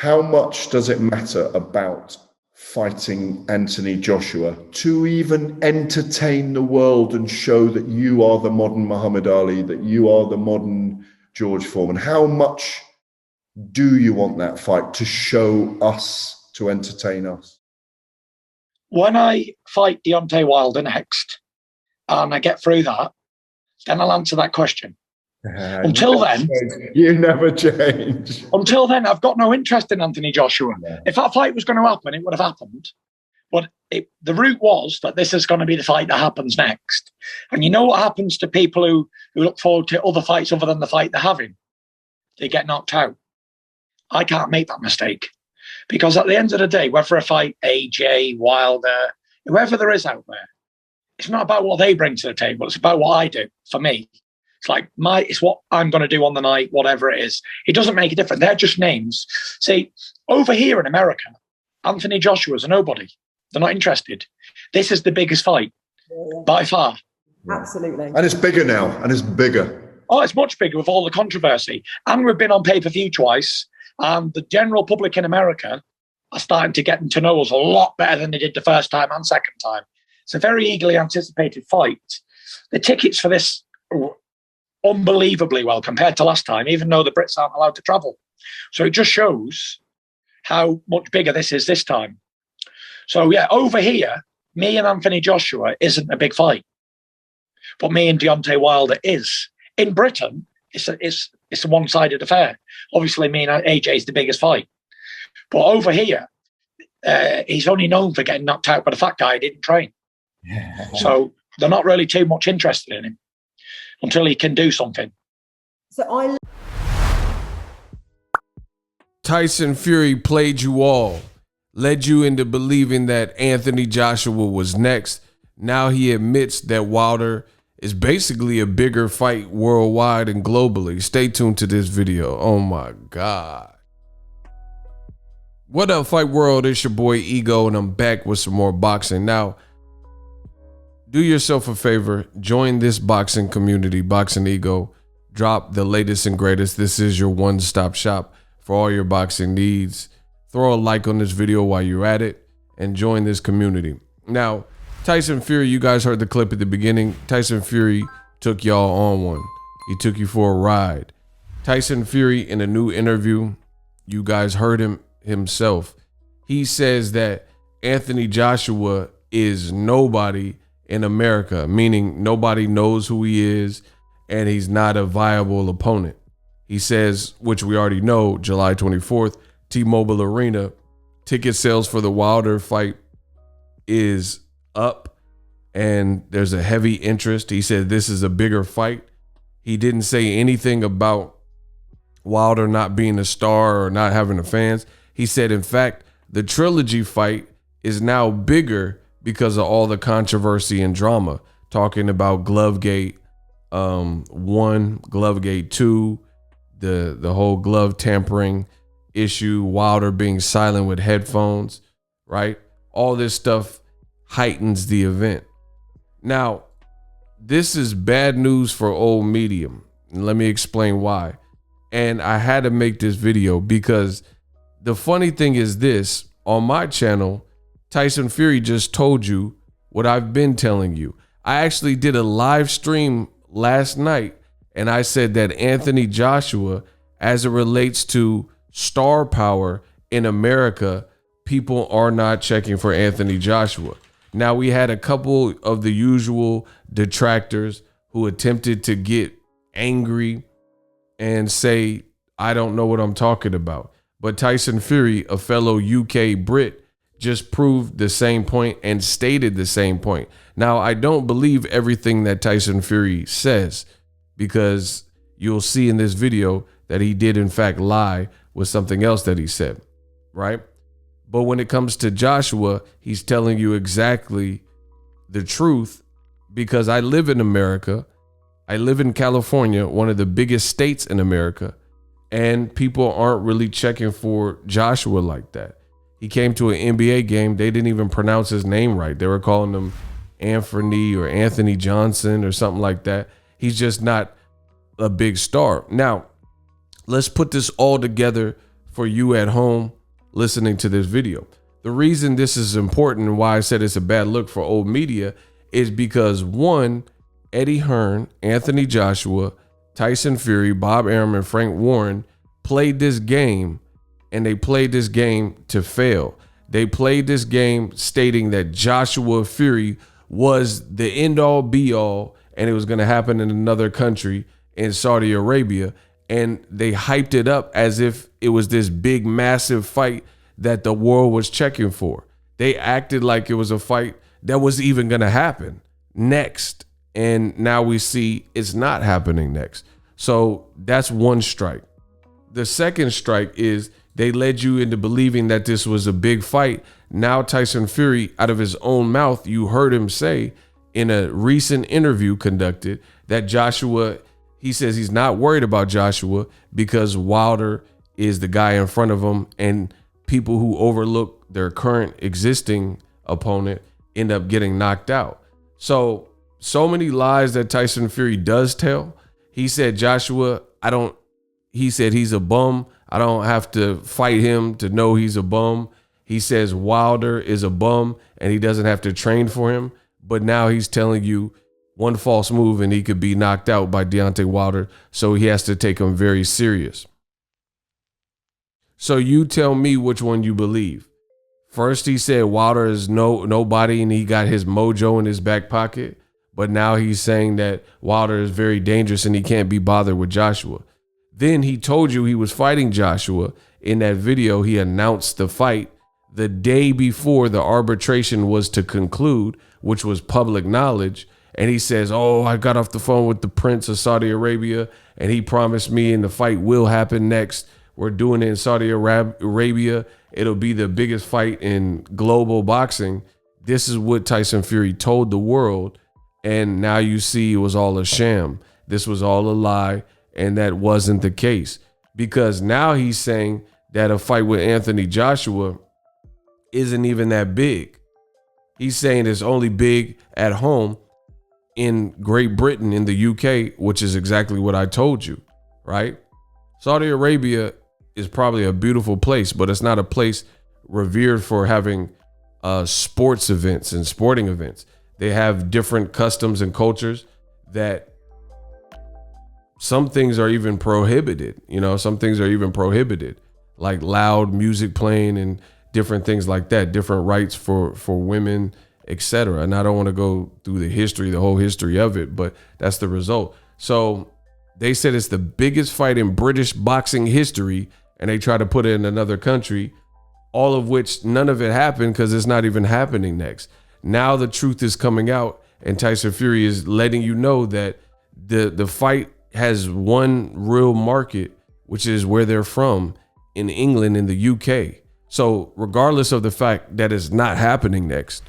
how much does it matter about fighting Anthony Joshua to even entertain the world and show that you are the modern Muhammad Ali, that you are the modern George Foreman? How much do you want that fight to show us, to entertain us? When I fight Deontay Wilder next and I get through that, then I'll answer that question. Until then, you never change. Until then, I've got no interest in Anthony Joshua. Yeah. If that fight was going to happen, it would have happened. But the route was that this is going to be the fight that happens next. And you know what happens to people who look forward to other fights other than the fight they're having? They get knocked out. I can't make that mistake. Because at the end of the day, whether I fight AJ, Wilder, whoever there is out there, it's not about what they bring to the table. It's about what I do, for me. It's like it's what I'm going to do on the night, whatever it is. It doesn't make a difference. They're just names. See, over here in America, Anthony Joshua's a nobody. They're not interested. This is the biggest fight by far. Absolutely. And it's bigger now, and it's bigger. Oh, it's much bigger with all the controversy. And we've been on pay-per-view twice. And the general public in America are starting to get to know us a lot better than they did the first time and second time. It's a very eagerly anticipated fight. The tickets for this are unbelievably well compared to last time, even though the Brits aren't allowed to travel. So it just shows how much bigger this is this time. So yeah, over here, me and Anthony Joshua isn't a big fight, but me and Deontay Wilder is. In Britain, it's a one-sided affair. Obviously, me and AJ is the biggest fight, but over here, he's only known for getting knocked out by the fat guy who didn't train. So they're not really too much interested in him until he can do something. So Tyson Fury played you all, led you into believing that Anthony Joshua was next. Now he admits that Wilder is basically a bigger fight worldwide and globally. Stay tuned to this video. Oh my God. What up, Fight World? It's your boy Ego, and I'm back with some more boxing. Now, do yourself a favor, join this boxing community, Boxingego. Drop the latest and greatest. This is your one-stop shop for all your boxing needs. Throw a like on this video while you're at it and join this community. Now, Tyson Fury, you guys heard the clip at the beginning. Tyson Fury took y'all on one. He took you for a ride. Tyson Fury, in a new interview, you guys heard him himself. He says that Anthony Joshua is nobody in America, meaning nobody knows who he is and he's not a viable opponent. He says, which we already know, July 24th, T-Mobile Arena, ticket sales for the Wilder fight is up and there's a heavy interest. He said this is a bigger fight. He didn't say anything about Wilder not being a star or not having the fans. He said, in fact, the trilogy fight is now bigger because of all the controversy and drama, talking about Glovegate 1, Glovegate 2, the whole glove tampering issue, Wilder being silent with headphones, right? All this stuff heightens the event. Now, this is bad news for old medium. And let me explain why. And I had to make this video because the funny thing is this, on my channel, Tyson Fury just told you what I've been telling you. I actually did a live stream last night and I said that Anthony Joshua, as it relates to star power in America, people are not checking for Anthony Joshua. Now, we had a couple of the usual detractors who attempted to get angry and say, I don't know what I'm talking about. But Tyson Fury, a fellow UK Brit, just proved the same point and stated the same point. Now, I don't believe everything that Tyson Fury says because you'll see in this video that he did in fact lie with something else that he said, right? But when it comes to Joshua, he's telling you exactly the truth because I live in America. I live in California, one of the biggest states in America, and people aren't really checking for Joshua like that. He came to an NBA game. They didn't even pronounce his name right. They were calling him Anthony or Anthony Johnson or something like that. He's just not a big star. Now, let's put this all together for you at home listening to this video. The reason this is important and why I said it's a bad look for old media is because, one, Eddie Hearn, Anthony Joshua, Tyson Fury, Bob Arum, and Frank Warren played this game, and they played this game to fail. They played this game stating that Joshua Fury was the end all be all, and it was going to happen in another country in Saudi Arabia. And they hyped it up as if it was this big, massive fight that the world was checking for. They acted like it was a fight that was even going to happen next. And now we see it's not happening next. So that's one strike. The second strike is they led you into believing that this was a big fight. Now Tyson Fury, out of his own mouth, you heard him say in a recent interview conducted that Joshua, he says he's not worried about Joshua because Wilder is the guy in front of him, and people who overlook their current existing opponent end up getting knocked out. So many lies that Tyson Fury does tell. He said he said he's a bum. I don't have to fight him to know he's a bum. He says Wilder is a bum and he doesn't have to train for him. But now he's telling you one false move and he could be knocked out by Deontay Wilder. So he has to take him very serious. So you tell me which one you believe. First, he said Wilder is nobody and he got his mojo in his back pocket. But now he's saying that Wilder is very dangerous and he can't be bothered with Joshua. Then he told you he was fighting Joshua. In that video, he announced the fight the day before the arbitration was to conclude, which was public knowledge. And he says, oh, I got off the phone with the Prince of Saudi Arabia and he promised me and the fight will happen next. We're doing it in Saudi Arabia. It'll be the biggest fight in global boxing. This is what Tyson Fury told the world. And now you see it was all a sham. This was all a lie. And that wasn't the case, because now he's saying that a fight with Anthony Joshua isn't even that big. He's saying it's only big at home in Great Britain, in the UK, which is exactly what I told you, right? Saudi Arabia is probably a beautiful place, but it's not a place revered for having sports events and sporting events. They have different customs and cultures that some things are even prohibited. Some things are even prohibited, like loud music playing and different things like that, different rights for women, etc. And I don't want to go through the whole history of it, but that's the result. So they said it's the biggest fight in British boxing history, and they try to put it in another country, all of which none of it happened because it's not even happening next. Now the truth is coming out, and Tyson Fury is letting you know that the fight has one real market, which is where they're from, in England, in the UK. So regardless of the fact that it's not happening next,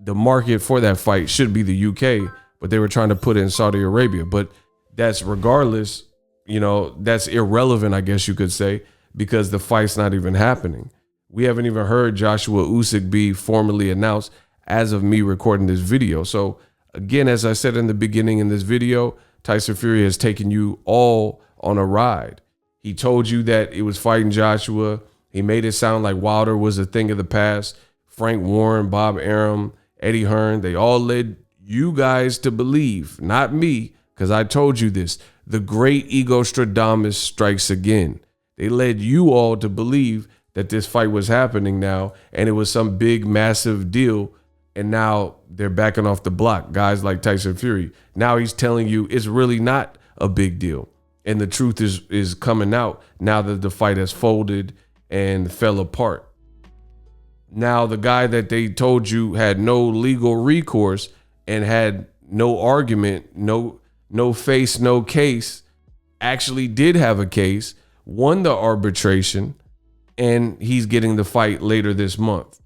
the market for that fight should be the UK, but they were trying to put it in Saudi Arabia. But that's regardless, that's irrelevant, I guess you could say, because the fight's not even happening. We haven't even heard Joshua Usyk be formally announced as of me recording this video. So again, as I said in the beginning in this video, Tyson Fury has taken you all on a ride. He told you that it was fighting Joshua. He made it sound like Wilder was a thing of the past. Frank Warren, Bob Arum, Eddie Hearn, they all led you guys to believe, not me, because I told you this, the great ego Stradamus strikes again. They led you all to believe that this fight was happening now, and it was some big, massive deal. And now they're backing off the block, guys like Tyson Fury. Now he's telling you it's really not a big deal. And the truth is coming out now that the fight has folded and fell apart. Now the guy that they told you had no legal recourse and had no argument, no face, no case, actually did have a case, won the arbitration, and he's getting the fight later this month.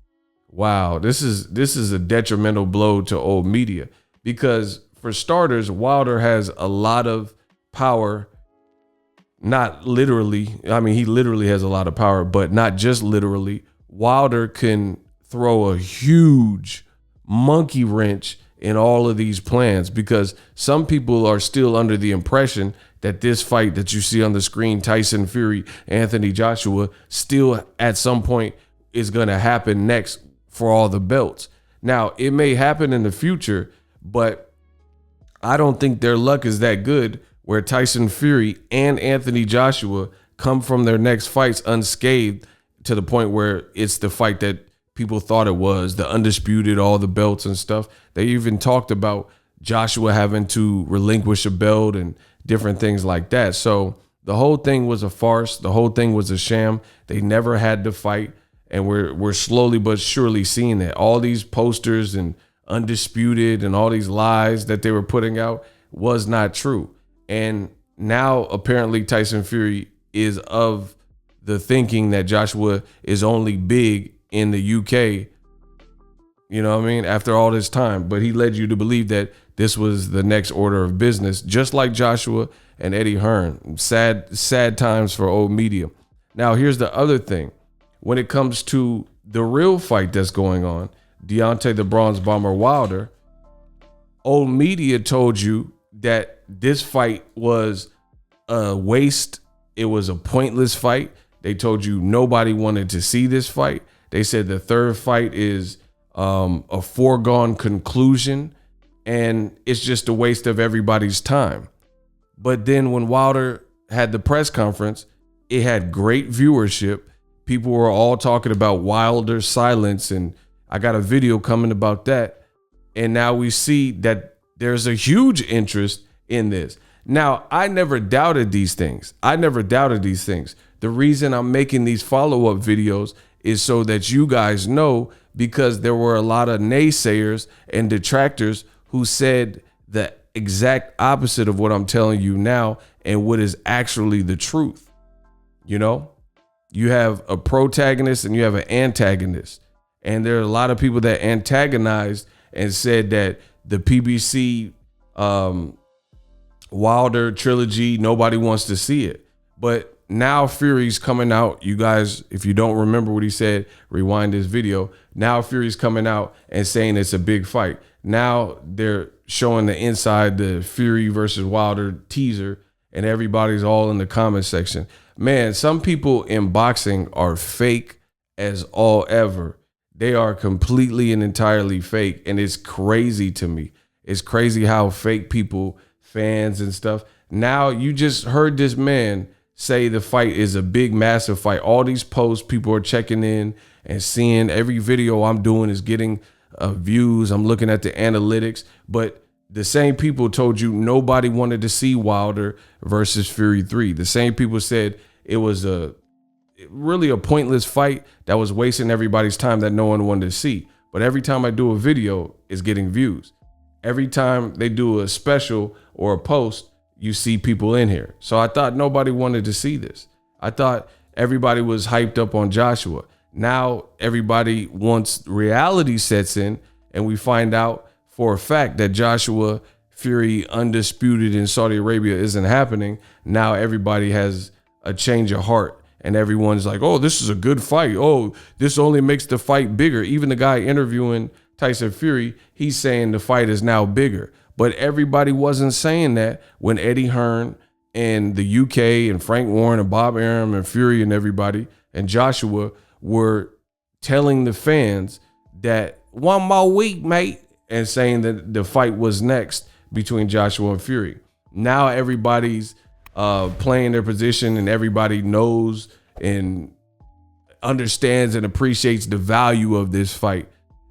Wow, this is a detrimental blow to old media, because for starters, Wilder has a lot of power. Not literally. I mean, he literally has a lot of power, but not just literally. Wilder can throw a huge monkey wrench in all of these plans, because some people are still under the impression that this fight that you see on the screen, Tyson Fury, Anthony Joshua, still at some point is going to happen next for all the belts. Now, it may happen in the future, but I don't think their luck is that good where Tyson Fury and Anthony Joshua come from their next fights unscathed to the point where it's the fight that people thought it was, the undisputed, all the belts and stuff. They even talked about Joshua having to relinquish a belt and different things like that. So the whole thing was a farce. The whole thing was a sham. They never had to fight. And we're slowly but surely seeing that. All these posters and undisputed and all these lies that they were putting out was not true. And now apparently Tyson Fury is of the thinking that Joshua is only big in the UK, you know what I mean, after all this time. But he led you to believe that this was the next order of business, just like Joshua and Eddie Hearn. Sad times for old media. Now, here's the other thing. When it comes to the real fight that's going on, Deontay the Bronze Bomber Wilder, old media told you that this fight was a waste. It was a pointless fight. They told you nobody wanted to see this fight. They said the third fight is a foregone conclusion and it's just a waste of everybody's time. But then when Wilder had the press conference, it had great viewership. People were all talking about Wilder's silence, and I got a video coming about that. And now we see that there's a huge interest in this. Now, I never doubted these things. The reason I'm making these follow-up videos is so that you guys know, because there were a lot of naysayers and detractors who said the exact opposite of what I'm telling you now and what is actually the truth. You know, you have a protagonist and you have an antagonist. And there are a lot of people that antagonized and said that the PBC Wilder trilogy, nobody wants to see it. But now Fury's coming out. You guys, if you don't remember what he said, rewind this video. Now Fury's coming out and saying it's a big fight. Now they're showing the inside, the Fury versus Wilder teaser, and everybody's all in the comment section. Man, some people in boxing are fake as all ever. They are completely and entirely fake. And it's crazy to me. It's crazy how fake people, fans and stuff. Now you just heard this man say the fight is a big, massive fight. All these posts, people are checking in and seeing every video I'm doing is getting views. I'm looking at the analytics, but the same people told you nobody wanted to see Wilder versus Fury 3. The same people said it was really a pointless fight that was wasting everybody's time that no one wanted to see. But every time I do a video, it's getting views. Every time they do a special or a post, you see people in here. So I thought nobody wanted to see this. I thought everybody was hyped up on Joshua. Now everybody wants reality sets in, and we find out for a fact that Joshua Fury undisputed in Saudi Arabia isn't happening. Now everybody has a change of heart, and everyone's like, oh, this is a good fight. Oh, this only makes the fight bigger. Even the guy interviewing Tyson Fury, he's saying the fight is now bigger. But everybody wasn't saying that when Eddie Hearn and the UK and Frank Warren and Bob Arum and Fury and everybody and Joshua were telling the fans that 1 more week, mate, and saying that the fight was next between Joshua and Fury. Now everybody's playing their position, and everybody knows and understands and appreciates the value of this fight.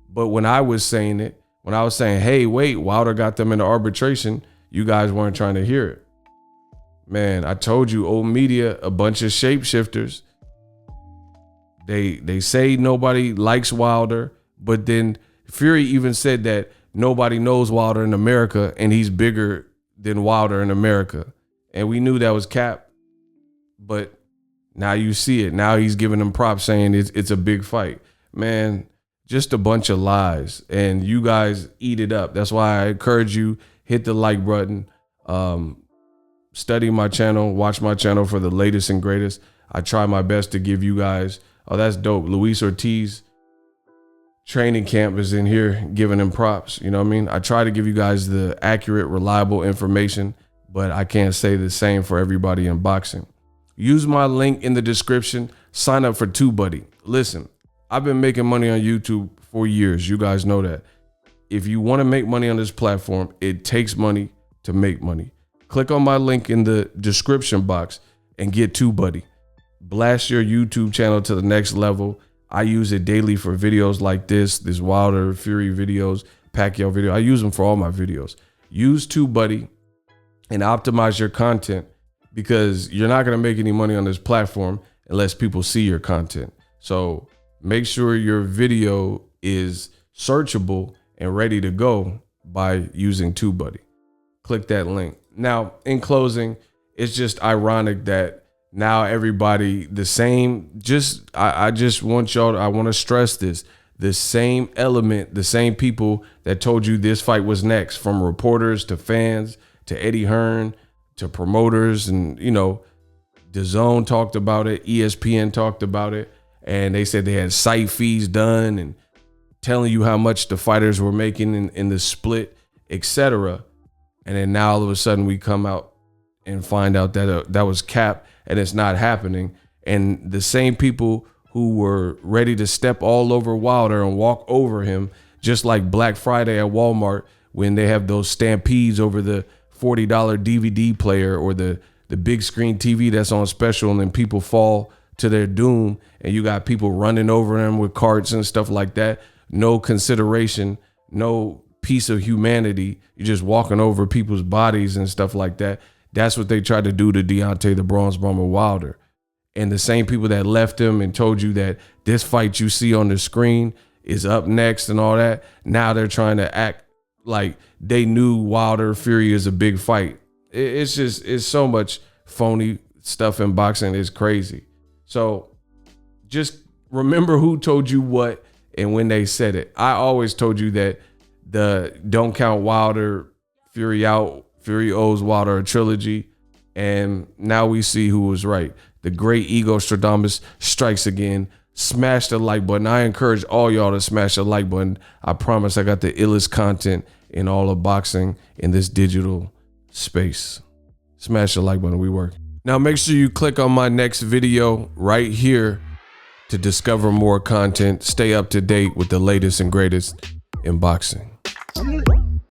But when I was saying it, when I was saying, hey, wait, Wilder got them into arbitration, you guys weren't trying to hear it. Man, I told you, old media, a bunch of shapeshifters. They say nobody likes Wilder, but then Fury even said that nobody knows Wilder in America, and he's bigger than Wilder in America. And we knew that was cap, but now you see it. Now he's giving them props, saying it's a big fight. Man, just a bunch of lies, and you guys eat it up. That's why I encourage you, hit the like button, study my channel, watch my channel for the latest and greatest. I try my best to give you guys, oh, that's dope. Luis Ortiz training camp is in here giving him props. You know what I mean? I try to give you guys the accurate, reliable information, but I can't say the same for everybody in boxing. Use my link in the description. Sign up for TUBEBUDDY. Listen, I've been making money on YouTube for years. You guys know that. If you want to make money on this platform, it takes money to make money. Click on my link in the description box and get TUBEBUDDY. Blast your YouTube channel to the next level. I use it daily for videos like this Wilder Fury videos, Pacquiao video. I use them for all my videos. Use TUBEBUDDY and optimize your content, because you're not going to make any money on this platform unless people see your content. So make sure your video is searchable and ready to go by using TUBEBUDDY. Click that link. Now, in closing, it's just ironic that now everybody the same, I just want y'all to, I want to stress this, the same element, the same people that told you this fight was next, from reporters to fans to Eddie Hearn to promoters, and DAZN talked about it, ESPN talked about it, and they said they had site fees done and telling you how much the fighters were making in the split, etc. And then now all of a sudden we come out and find out that that was cap and it's not happening. And the same people who were ready to step all over Wilder and walk over him, just like Black Friday at Walmart when they have those stampedes over the $40 DVD player or the big screen TV that's on special, and then people fall to their doom and you got people running over them with carts and stuff like that. No consideration, no piece of humanity. You're just walking over people's bodies and stuff like that. That's what they tried to do to Deontay the Bronze Bomber Wilder. And the same people that left him and told you that this fight you see on the screen is up next and all that, now they're trying to act like they knew Wilder Fury is a big fight. It's so much phony stuff in boxing. It's crazy. So just remember who told you what and when they said it. I always told you that the don't count Wilder Fury out, Fury owes Wilder a trilogy. And now we see who was right. The great Ego Stradamus strikes again. Smash the like button. I encourage all y'all to smash the like button. I promise I got the illest content in all of boxing in this digital space. Smash the like button. We work. Now make sure you click on my next video right here to discover more content. Stay up to date with the latest and greatest in boxing.